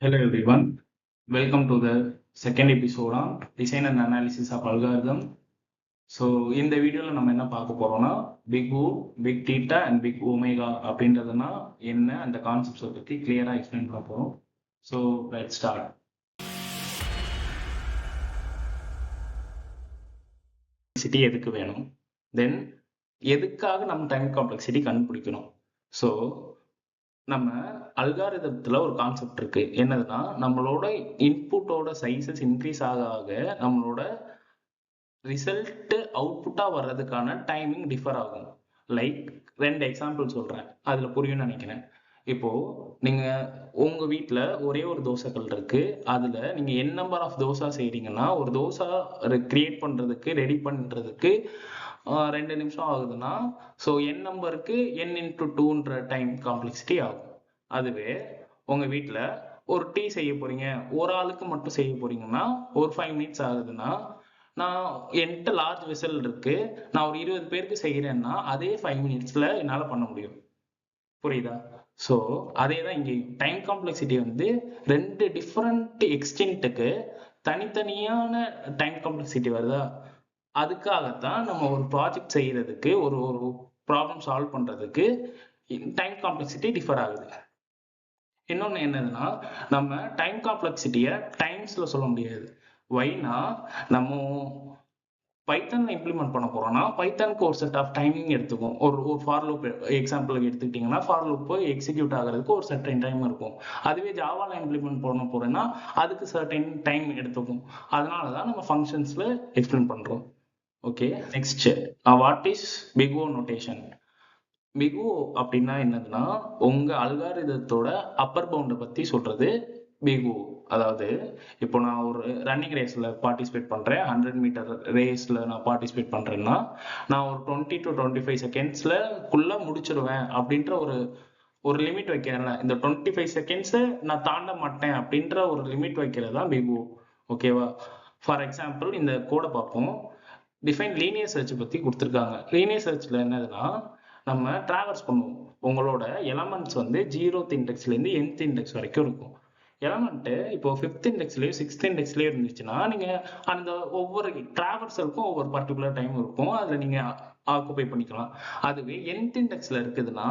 Hello everyone, welcome to the second episode on Design and Analysis of Algorithm. So இந்த வீடியோவில் நம்ம என்ன பார்க்க போறோம்னா big O, big theta and big omega அப்படின்றதுனா என்ன அந்த கான்செப்ட்ஸை பற்றி கிளியராக எக்ஸ்பிளைன் பண்ண போகிறோம். So let's start. சிட்டி எதுக்கு வேணும், தென் எதுக்காக நம்ம டைம் காம்ப்ளெக்சிட்டி கண்டுபிடிக்கணும். ஸோ நம்ம அல்காரிதத்துல ஒரு கான்செப்ட் இருக்கு, என்னதுன்னா நம்மளோட இன்புட்டோட சைஸஸ் இன்க்ரீஸ் ஆக ஆக நம்மளோட ரிசல்ட் அவுட்புட்டா வர்றதுக்கான டைமிங் டிஃபர் ஆகும். லைக் 2 எக்ஸாம்பிள் சொல்றேன், அதுல புரியும்னு நினைக்கிறேன். இப்போ நீங்க உங்க வீட்டுல ஒரே ஒரு தோசைகள் இருக்கு, அதுல நீங்க n நம்பர் ஆஃப் தோசா செய்றீங்கன்னா ஒரு தோசா கிரியேட் பண்றதுக்கு ரெடி பண்றதுக்கு 2 நிமிஷம் ஆகுதுன்னா ஸோ n நம்பருக்கு n இன்டூ 2ன்ற டைம் காம்ப்ளெக்சிட்டி ஆகும். அதுவே உங்க வீட்டுல ஒரு டீ செய்ய போறீங்க, ஒரு ஆளுக்கு மட்டும் செய்ய போறீங்கன்னா ஒரு 5 மினிட்ஸ் ஆகுதுன்னா நான் என்கிட்ட லார்ஜ் வெசல் இருக்கு, நான் ஒரு 20 பேருக்கு செய்யறேன்னா அதே 5 மினிட்ஸ்ல என்னால பண்ண முடியும். புரியுதா? ஸோ அதே தான் இங்கேயும் டைம் காம்ப்ளெக்சிட்டி வந்து 2 டிஃப்ரெண்ட் எக்ஸ்டென்ட்டுக்கு தனித்தனியான டைம் காம்ப்ளெக்சிட்டி வருதா, அதுக்காகத்தான் நம்ம ஒரு ப்ராஜெக்ட் செய்யறதுக்கு ஒரு ஒரு ப்ராப்ளம் சால்வ் பண்றதுக்கு டைம் காம்ப்ளெக்சிட்டி டிஃபர் ஆகுது. இன்னொன்னு என்னதுன்னா, நம்ம டைம் காம்ப்ளெக்சிட்டியை டைம்ஸ்ல சொல்ல முடியாது. வைனா நம்ம பைத்தான்ல இம்ப்ளிமெண்ட் பண்ண போறோம்னா பைத்தானுக்கு ஒரு செட் ஆஃப் டைமிங் எடுத்துக்கும். ஒரு ஒரு ஃபார் லூப் எக்ஸாம்பிளுக்கு எடுத்துக்கிட்டீங்கன்னா ஃபார் லூப் எக்ஸிக்யூட் ஆகிறதுக்கு ஒரு சர்டைன் டைம் இருக்கும். அதுவே ஜாவால இம்ப்ளிமெண்ட் பண்ண போறேன்னா அதுக்கு சர்டைன் டைம் எடுத்துக்கும். அதனால தான் நம்ம ஃபங்க்ஷன்ஸ்ல எக்ஸ்பிளைன் பண்றோம். Okay, next what is big O notation. Big O அப்படின்னா என்னதுன்னா உங்க அல்காரிதத்தோட அப்பர் பவுண்டை பத்தி சொல்றது பிக் ஓ. அதாவது இப்போ நான் ஒரு ரன்னிங் ரேஸ்ல பார்ட்டிசிபேட் பண்றேன், 100 மீட்டர் ரேஸ்ல நான் பார்ட்டிசிபேட் பண்றேன்னா நான் ஒரு 20 to 25 செகண்ட்ஸ்ல குள்ள முடிச்சிருவேன் அப்படின்ற ஒரு ஒரு லிமிட் வைக்கிறேன்ல, இந்த 25 செகண்ட்ஸ் நான் தாண்ட மாட்டேன் அப்படின்ற ஒரு லிமிட் வைக்கிறது தான் பிக் ஓ. ஓகேவா? ஃபார் எக்ஸாம்பிள் இந்த கோடை பார்ப்போம். டிஃபைன் லீனியர் சர்ச் பத்தி கொடுத்துருக்காங்க. லீனியர் சர்ச்ல என்னதுன்னா நம்ம டிராவல்ஸ் பண்ணுவோம். உங்களோட எலமெண்ட்ஸ் வந்து 0th இண்டெக்ஸ்ல இருந்து nth இண்டெக்ஸ் வரைக்கும் இருக்கும். எலமெண்ட் இப்போ 5th இண்டெக்ஸ்லயோ 6th இண்டெக்ஸ்லயோ இருந்துச்சுன்னா நீங்க அந்த ஒவ்வொரு டிராவல்ஸருக்கும் ஒவ்வொரு பர்டிகுலர் டைம் இருக்கும், அதுல நீங்க ஆக்குபை பண்ணிக்கலாம். அதுவே nth இண்டெக்ஸ்ல இருக்குதுன்னா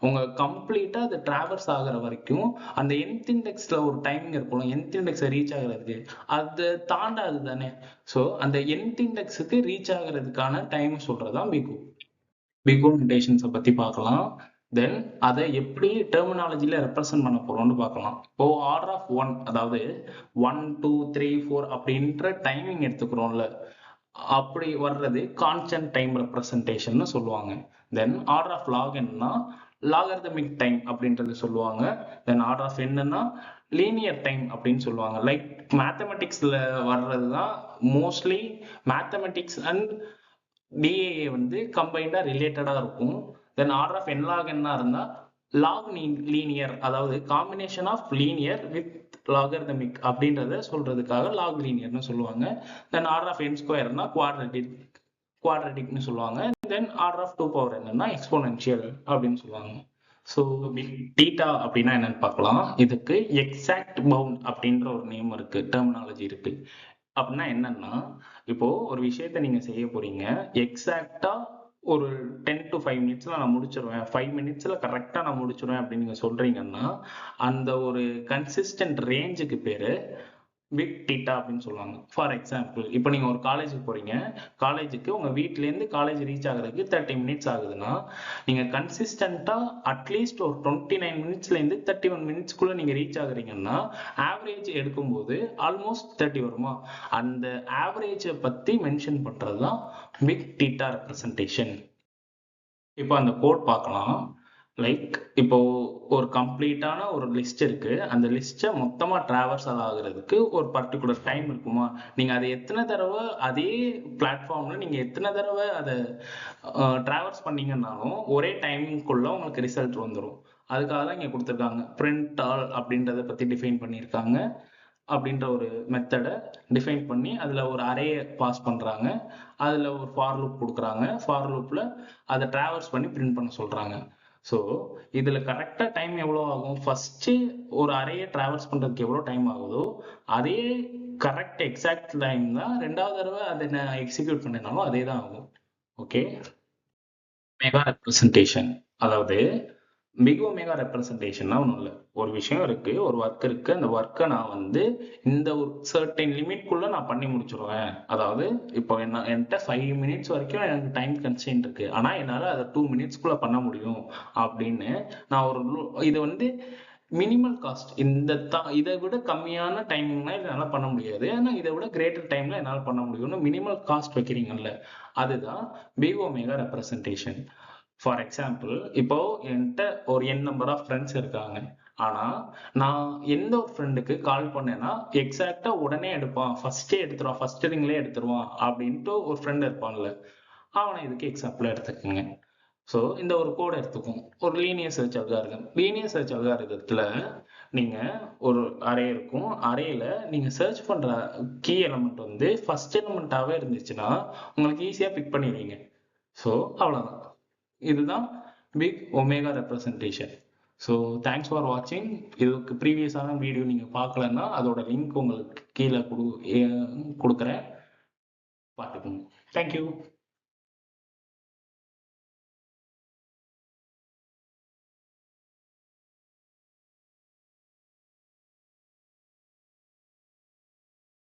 உங்க கம்ப்ளீட்டா அது டிராவல்ஸ் ஆகிற வரைக்கும் அந்த nth இண்டெக்ஸ்ல ஒரு டைமிங் இருக்கும். nth இண்டெக்ஸை ரீச் ஆகுறதுக்கு அது தாண்டாது தானே. ஸோ அந்த nth இண்டெக்ஸுக்கு ரீச் ஆகுறதுக்கான டைம் சொல்றதுதான் பிகு. பிகு நோட்டேஷன்ஸை பத்தி பார்க்கலாம். தென் அதை எப்படி டெர்மினாலஜில ரெப்ரசென்ட் பண்ண போறோம்னு பார்க்கலாம். இப்போ ஆர்டர் ஆஃப் 1, அதாவது 1 2 3 4 அப்படின்ற டைமிங் எடுத்துக்கிறோம்ல, அப்படி வர்றது கான்ஸ்டன்ட் டைம் ரெப்ரசன்டேஷன் சொல்லுவாங்க. தென் ஆர்டர் ஆஃப் லாக் என்னன்னா லாகர்தமிக் டைம் அப்படின்றது சொல்லுவாங்க. தென் ஆர்டர் ஆஃப் என்னன்னா லீனியர் டைம் அப்படின்னு சொல்லுவாங்க. லைக் மேத்தமெட்டிக்ஸ்ல வர்றது தான் மோஸ்ட்லி மேத்தமெட்டிக்ஸ் அண்ட் டிஏஏ வந்து கம்பைண்டா ரிலேட்டடா இருக்கும். Then order of n log என்ன இருந்தா லாக் லீனியர், அதாவது combination of linear with logarithmic அப்படின்றத சொல்றதுக்காக லாக் லீனியர்னு சொல்லுவாங்க. தென் ஆர்டர் ஆஃப் என் ஸ்கொயர்னா குவாட்ரட்டிக்னு சொல்லுவாங்க. தென் ஆர்டர் ஆஃப் 2 பவர் என்னன்னா எக்ஸ்போனென்ஷியல் அப்படின்னு சொல்லுவாங்க. ஸோ டீட்டா அப்படின்னா என்னன்னு பார்க்கலாம். இதுக்கு எக்ஸாக்ட் பவுண்ட் அப்படின்ற ஒரு நேம் இருக்கு, டெர்மினாலஜி இருக்கு. அப்படின்னா என்னன்னா இப்போ ஒரு விஷயத்த நீங்க செய்ய போறீங்க, எக்ஸாக்டா ஒரு 10 to 5 மினிட்ஸ்ல நான் முடிச்சிருவேன், 5 மினிட்ஸ்ல கரெக்டா நான் முடிச்சிருவேன் அப்படின்னு நீங்க சொல்றீங்கன்னா அந்த ஒரு கன்சிஸ்டன்ட் ரேஞ்சுக்கு பேரு பிக் டீட்டா அப்படின்னு சொல்லுவாங்க. ஃபார் எக்ஸாம்பிள் இப்போ நீங்க ஒரு காலேஜுக்கு போறீங்க, காலேஜுக்கு உங்க வீட்ல இருந்து காலேஜ் ரீச் ஆகுறதுக்கு 30 மினிட்ஸ் ஆகுதுன்னா நீங்க கன்சிஸ்டன்டா அட்லீஸ்ட் ஒரு 29 மினிட்ஸ்ல இருந்து 31 மினிட்ஸ்க்குள்ள நீங்க ரீச் ஆகுறீங்கன்னா ஆவரேஜ் எடுக்கும்போது ஆல்மோஸ்ட் 30 வருமா. அந்த ஆவரேஜை பத்தி மென்ஷன் பண்றதுதான் பிக் டீட்டா ரெப்ரசன்டேஷன். இப்போ அந்த கோட் பார்க்கலாம். லைக் இப்போ ஒரு கம்ப்ளீட்டான ஒரு லிஸ்ட் இருக்கு, அந்த லிஸ்ட்டை மொத்தமா டிராவர்சல் ஆகுறதுக்கு ஒரு பர்டிகுலர் டைம் இருக்குமா. நீங்க அதை எத்தனை தடவை அதே பிளாட்ஃபார்ம்ல நீங்க எத்தனை தடவை அதை டிராவர்ஸ் பண்ணீங்கன்னாலும் ஒரே டைமிங்குள்ள உங்களுக்கு ரிசல்ட் வந்துடும். அதுக்காக தான் இங்க கொடுத்துருக்காங்க. பிரிண்ட் ஆல் அப்படின்றத பத்தி டிஃபைன் பண்ணியிருக்காங்க. அப்படின்ற ஒரு மெத்தடை டிஃபைன் பண்ணி அதுல ஒரு அரேயை பாஸ் பண்றாங்க, அதுல ஒரு ஃபார் லூப் கொடுக்குறாங்க, ஃபார் லூப்ல அதை டிராவர்ஸ் பண்ணி பிரிண்ட் பண்ண சொல்றாங்க. ஸோ இதுல கரெக்டா டைம் எவ்வளோ ஆகும்? ஃபர்ஸ்ட் ஒரு அறையை டிராவல்ஸ் பண்றதுக்கு எவ்வளோ டைம் ஆகுதோ அதே கரெக்ட் எக்ஸாக்ட் டைம் தான் ரெண்டாவது தடவை அதை நான் எக்ஸிக்யூட் பண்ணினாலும் அதே தான் ஆகும். ஓகே. மெகா ரெப்ரசன்டேஷன், அதாவது பிக் ஒமேகா ரெப்ரசன்டேஷன்னா ஒன்றும் இல்லை. ஒரு விஷயம் இருக்கு, ஒரு ஒர்க் இருக்கு, அந்த ஒர்க்கை நான் வந்து இந்த ஒரு சர்டைன் லிமிட்குள்ள நான் பண்ணி முடிச்சிருவேன். அதாவது இப்போ என்கிட்ட 5 minutes வரைக்கும் எனக்கு டைம் கன்ஸ்ட்ரெயின்ட் இருக்கு, ஆனா என்னால அதை 2 minutesக்குள்ள பண்ண முடியும் அப்படின்னு நான் ஒரு இது வந்து மினிமல் காஸ்ட். இதை விட கம்மியான டைமிங்னா என்னால் பண்ண முடியாது, ஆனா இதை விட கிரேட்டர் டைம்ல என்னால் பண்ண முடியும்னு மினிமல் காஸ்ட் வைக்கிறீங்கல்ல, அதுதான் big omega representation. For example, இப்போ என்கிட்ட ஒரு நம்பர் ஆஃப் ஃப்ரெண்ட்ஸ் இருக்காங்க, ஆனா நான் எந்த ஒரு ஃப்ரெண்டுக்கு கால் பண்ணேன்னா எக்ஸாக்டா உடனே எடுப்பான், ஃபர்ஸ்டே எடுத்துருவான், ஃபர்ஸ்ட் ரிங்லேயே எடுத்துருவான் அப்படின்ட்டு ஒரு ஃப்ரெண்ட் இருப்பான்ல, அவனை இதுக்கு எக்ஸாம்பிளா எடுத்துக்கோங்க. ஸோ இந்த ஒரு கோட் எடுத்துக்கும், ஒரு linear search algorithm. Linear search அல்காரிதத்துல நீங்க ஒரு அரே இருக்கும், அரேல நீங்க சர்ச் பண்ற கீ எலமெண்ட் வந்து ஃபர்ஸ்ட் எலமெண்டாவே இருந்துச்சுன்னா உங்களுக்கு ஈஸியா பிக் பண்ணிடுவீங்க. ஸோ அவ்வளவுதான், இதுதான் big omega representation. So thanks for வாட்சிங். இதுக்கு ப்ரீவியஸான வீடியோ நீங்கள் பார்க்கலன்னா அதோட லிங்க் உங்களுக்கு கீழே கொடுக்குறேன், பார்த்துக்கோங்க. தேங்க்யூ.